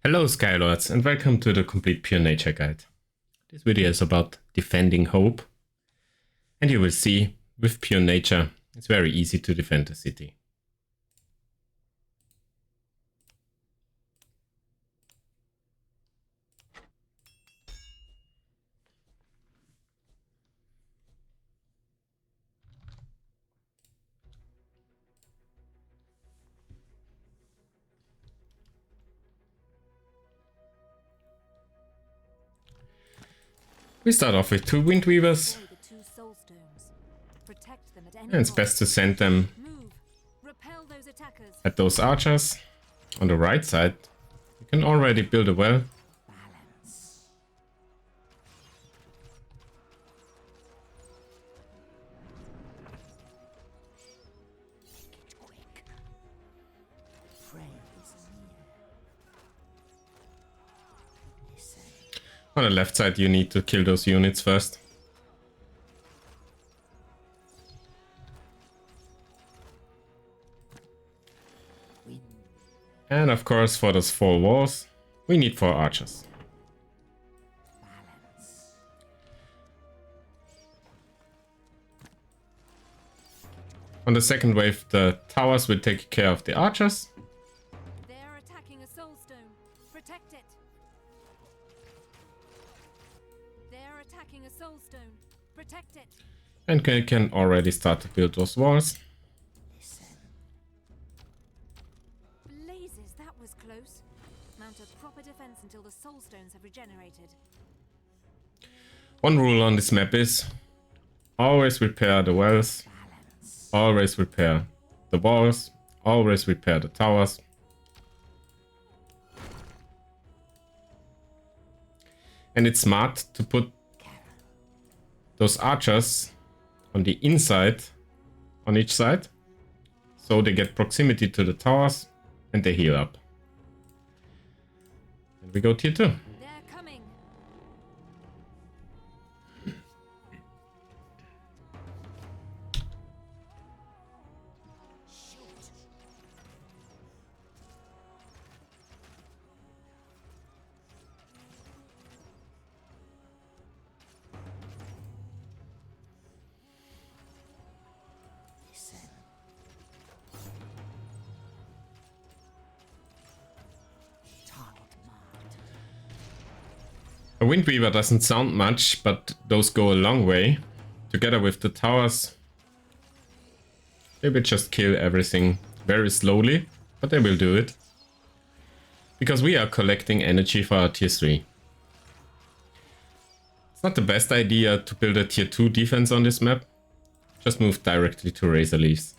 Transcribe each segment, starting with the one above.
Hello Skylords and welcome to the complete Pure Nature guide. This video is about defending hope, and you will see with Pure Nature it's very easy to defend the city. We start off with 2 Wind Weavers, and it's best to send them at those archers. On the right side, you can already build a well. On the left side, you need to kill those units first. And of course, for those 4 walls, we need 4 archers. On the second wave, the towers will take care of the archers. They're attacking a soul stone. Protect it. They're attacking a soul stone. Protect it. And you can already start to build those walls. Blazes, that was close. Mount a proper defense until the soul stones have regenerated. One rule on this map is always repair the wells, always repair the walls, always repair the towers. And it's smart to put those archers on the inside, on each side, so they get proximity to the towers and they heal up. And we go tier 2. They're coming. A Wind Weaver doesn't sound much, but those go a long way. Together with the towers, they will just kill everything very slowly, but they will do it. Because we are collecting energy for our tier 3. It's not the best idea to build a tier 2 defense on this map. Just move directly to Razor Leaves.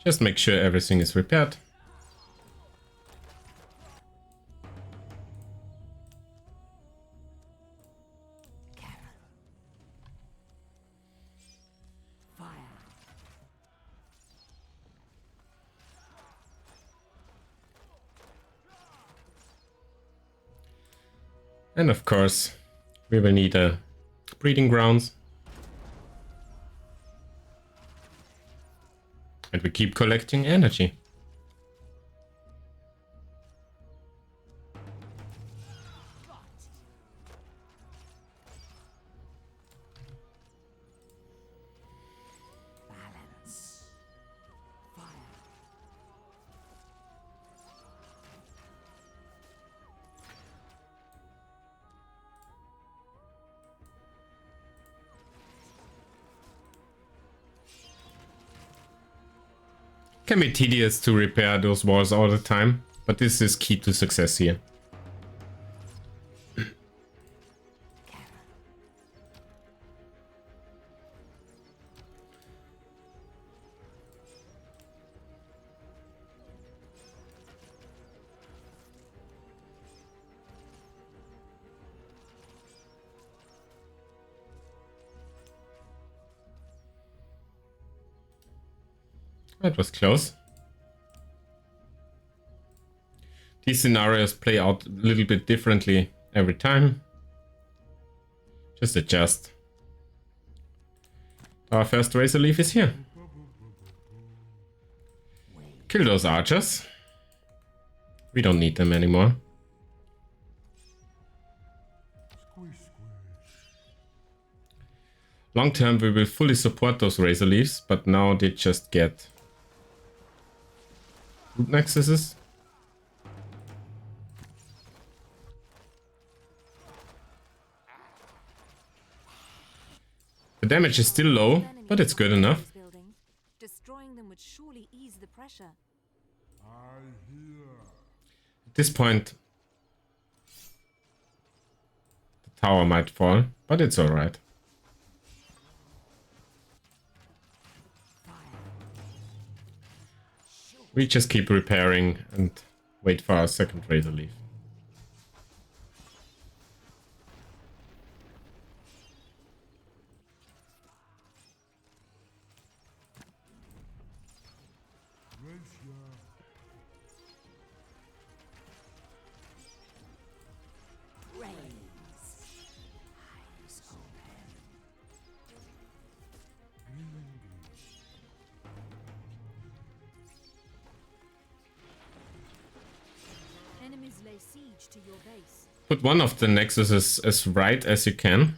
Just make sure everything is repaired. And of course, we will need a breeding grounds. And we keep collecting energy. Can be tedious to repair those walls all the time, but this is key to success here. That was close. These scenarios play out a little bit differently every time. Just adjust. Our first Razor Leaf is here. Kill those archers. We don't need them anymore. Long term we will fully support those Razor Leaves, but now they just get root nexuses. The damage is still low, but it's good enough. Destroying them would surely ease the pressure. At this point, the tower might fall, but it's alright. We just keep repairing and wait for our second Razor Leaf. Enemies lay siege to your base. Put one of the nexuses as right as you can.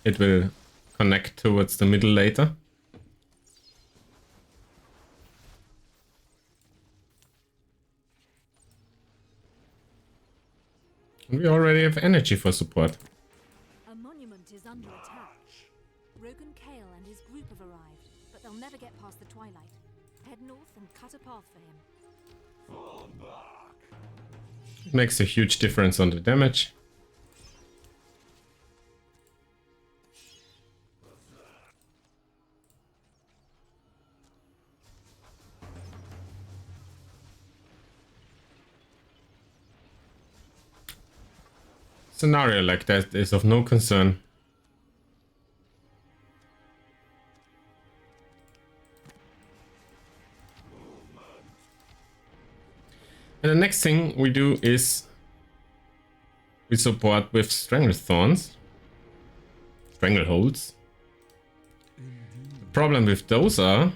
It will connect towards the middle later. And we already have energy for support. A monument is under attack. Rogan Kale and his group have arrived, but they'll never get past the twilight. Head north and cut a path for him. It makes a huge difference on the damage. Scenario like that is of no concern. And the next thing we do is we support with Stranglethorns, Strangleholds. The problem with those are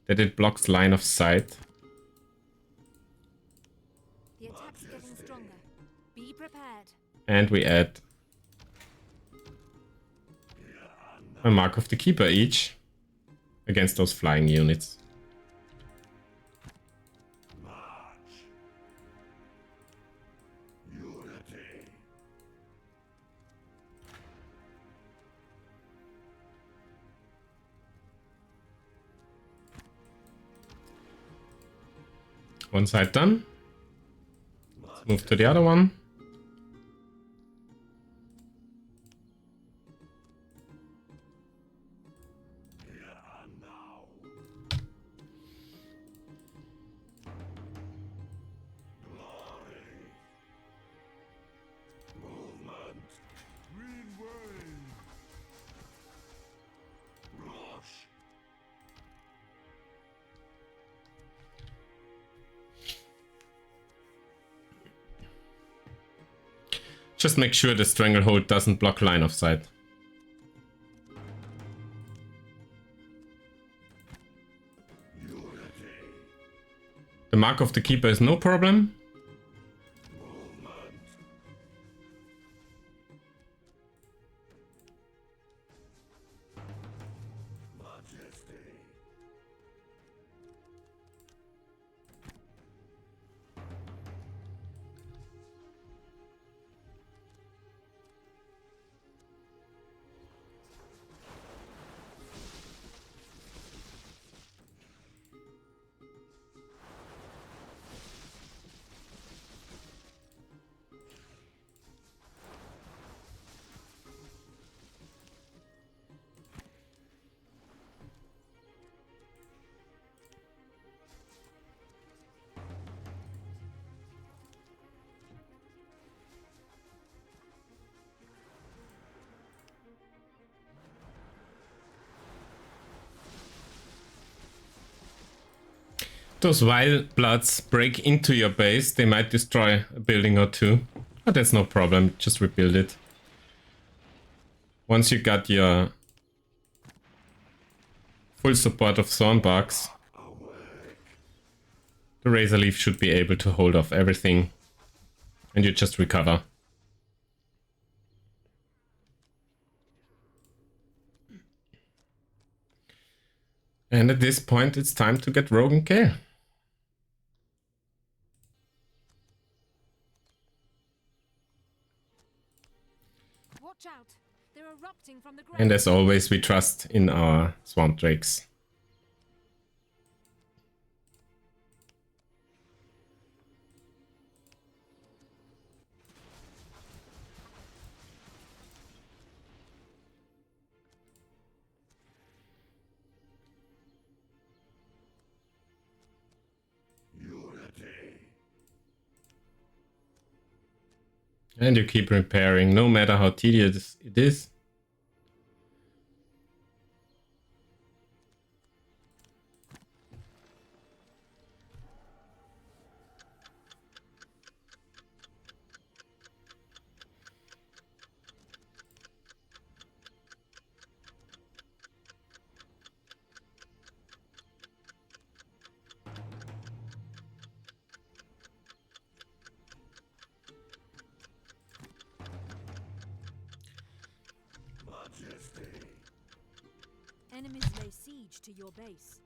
that it blocks line of sight. The attack's getting stronger. Be prepared. And we add a Mark of the Keeper each against those flying units. One side done. Let's move to the other one. Just make sure the Stranglehold doesn't block line of sight. The Mark of the Keeper is no problem. Those Wild Bloods break into your base, they might destroy a building or two. But that's no problem, just rebuild it. Once you got your full support of Thornbarks, the Razor Leaf should be able to hold off everything, and you just recover. And at this point, it's time to get Rogue and Kale. Watch out. They're erupting from the ground. And as always, we trust in our Swamp Drakes. And you keep repairing, no matter how tedious it is. Enemies lay siege to your base.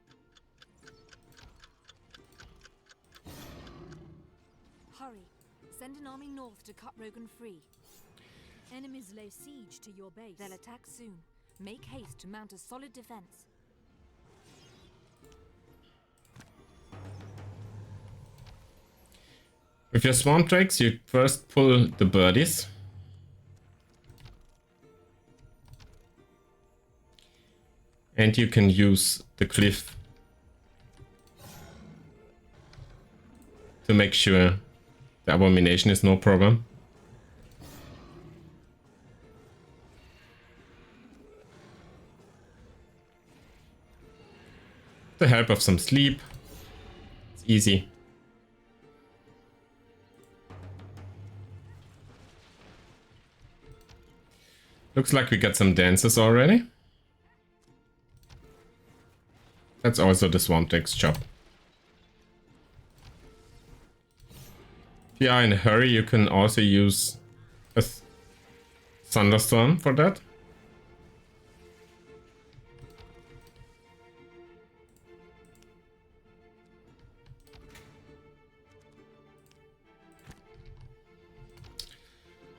Hurry. Send an army north to cut Rogan free. Enemies lay siege to your base. They'll attack soon. Make haste to mount a solid defense. With your Swamp Drakes, you first pull the birdies. And you can use the cliff to make sure the abomination is no problem. The help of some sleep. It's easy. Looks like we got some dancers already. That's also the Swamp Drake's job. If you are in a hurry, you can also use a thunderstorm for that.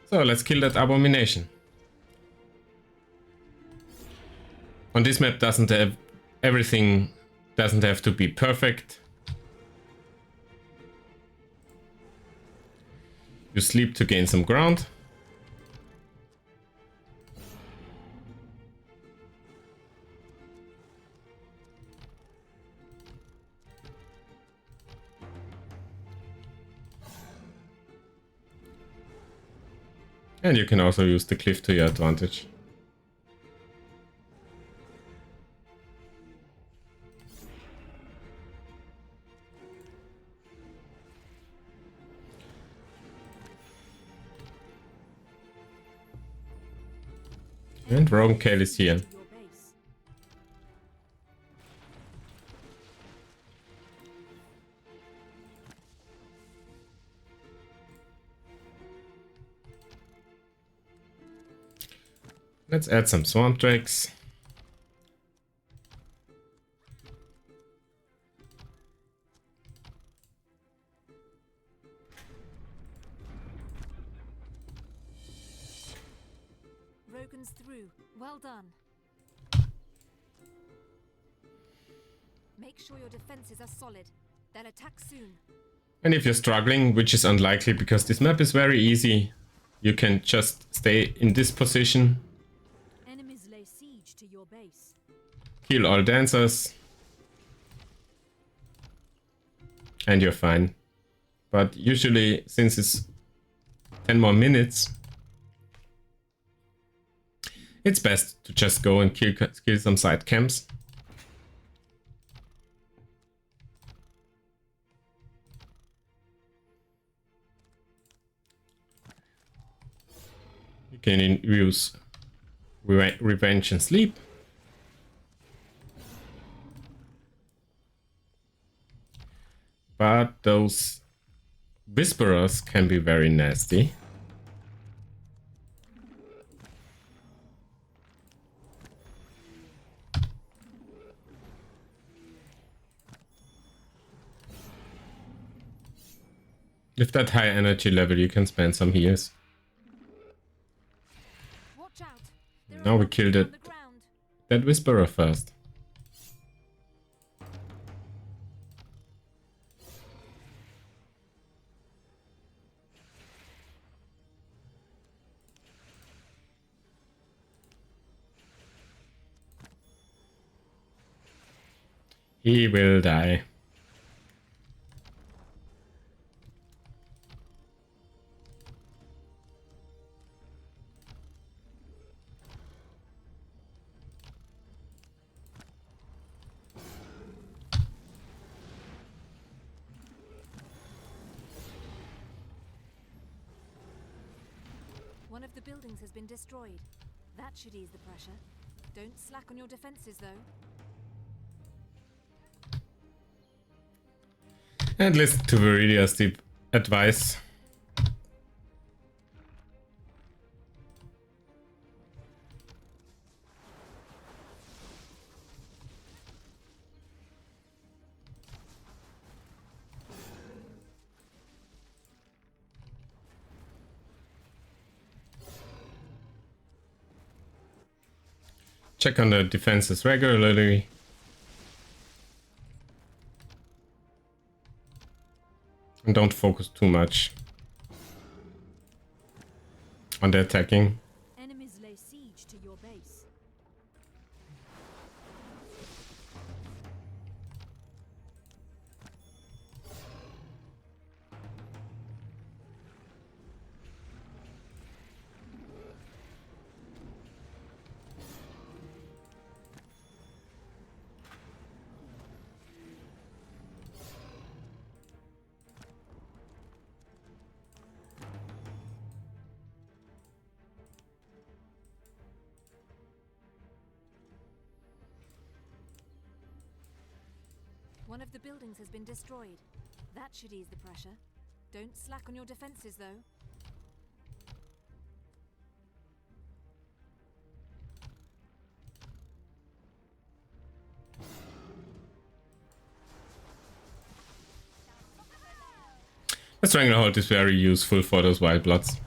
So let's kill that abomination. On this map doesn't have everything doesn't have to be perfect. You sleep to gain some ground. And you can also use the cliff to your advantage. And Rogue Kale is here. Let's add some Swamp Drakes. Rogan's through. Well done. Make sure your defenses are solid. They'll attack soon. And if you're struggling, which is unlikely because this map is very easy, you can just stay in this position. Enemies lay siege to your base. Kill all dancers. And you're fine. But usually, since it's 10 more minutes, it's best to just go and kill some side camps. You can use Revenge and Sleep. But those Whisperers can be very nasty. With that high energy level, you can spend some heals. Watch out. There Now are we monsters killed on it. the ground. That Whisperer first. He will die. One of the buildings has been destroyed. That should ease the pressure. Don't slack on your defenses, though. And listen to Viridia's deep advice. Check on the defenses regularly. And don't focus too much on the attacking. Enemies lay siege to your base. One of the buildings has been destroyed. That should ease the pressure. Don't slack on your defenses, though. The Stranglehold is very useful for those Wild Bloods.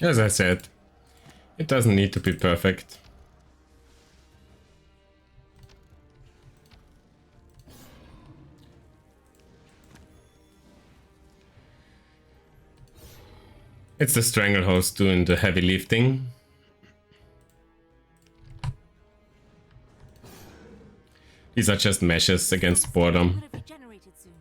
As I said, it doesn't need to be perfect. It's the Stranglehost doing the heavy lifting. These are just meshes against boredom. Could have regenerated soon.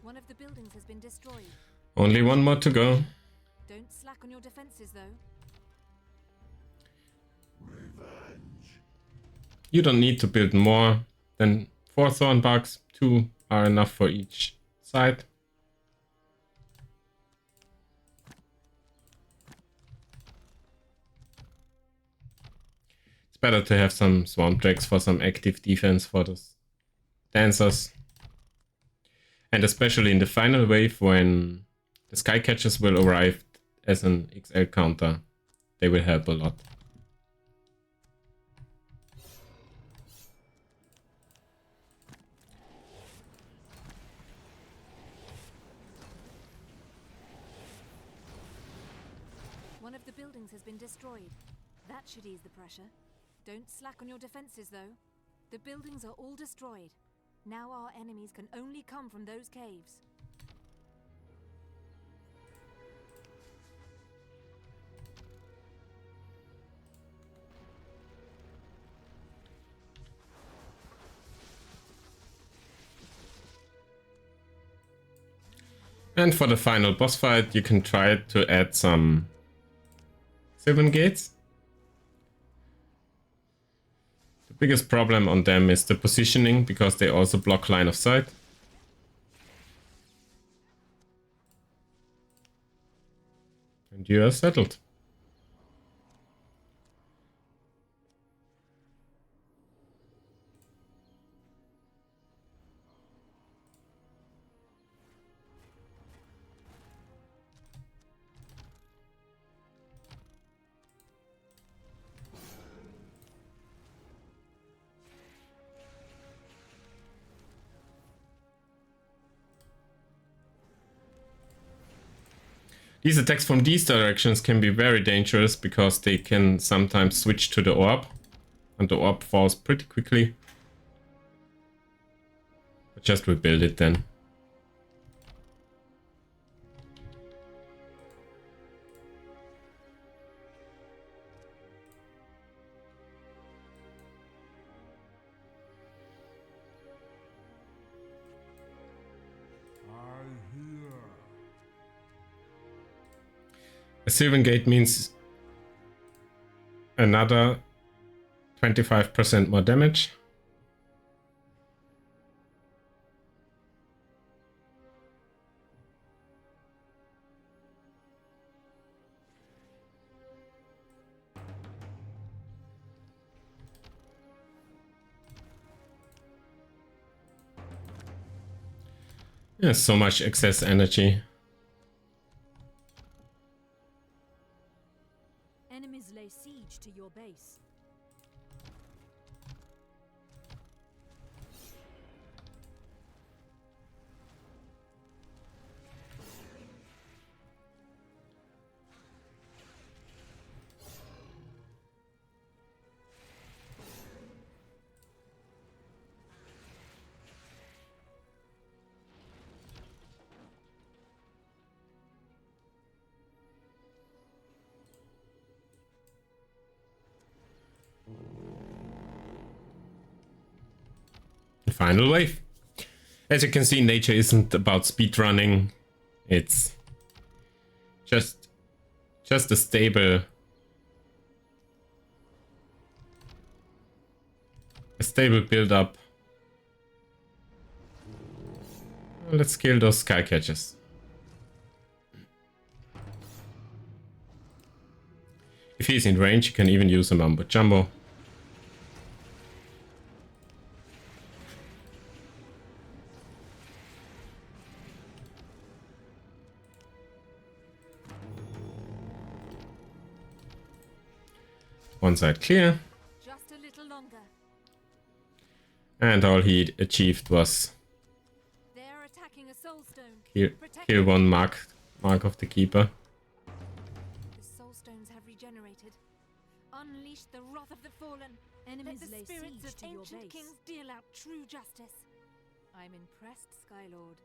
One of the buildings has been destroyed. Only one more to go. Don't slack on your defenses, though. You don't need to build more than 4 Thornbarks. 2 are enough for each side. better to have some swamp drakes for some active defense for those dancers. And especially in the final wave, when the Skycatchers will arrive as an XL counter, they will help a lot. One of the buildings has been destroyed. That should ease the pressure. Don't slack on your defenses, though. The buildings are all destroyed. Now our enemies can only come from those caves. And for the final boss fight, you can try to add some Sylvan Gates. The biggest problem on them is the positioning, because they also block line of sight. And you are settled. These attacks from these directions can be very dangerous because they can sometimes switch to the orb, and the orb falls pretty quickly. But just rebuild it then. A Sylvan Gate means another 25% more damage. There's so much excess energy. Enemies lay siege to your base. Final wave. As you can see, nature isn't about speedrunning. It's just a stable build up. Let's kill those Skycatchers. If he's in range, you can even use a Mumbo Jumbo. One side clear. Just a little longer. And all he achieved was They're attacking a soulstone. kill one mark of the keeper. The soulstones have regenerated. Unleash the wrath of the fallen. Enemies Let the lay spirits of ancient kings deal out true justice. I'm impressed, Skylord.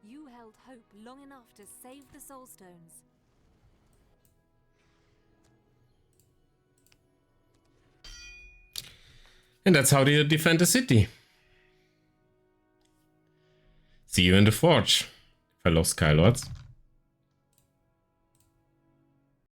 You held hope long enough to save the soulstones. And that's how they defend the city. See you in the Forge, fellow Skylords.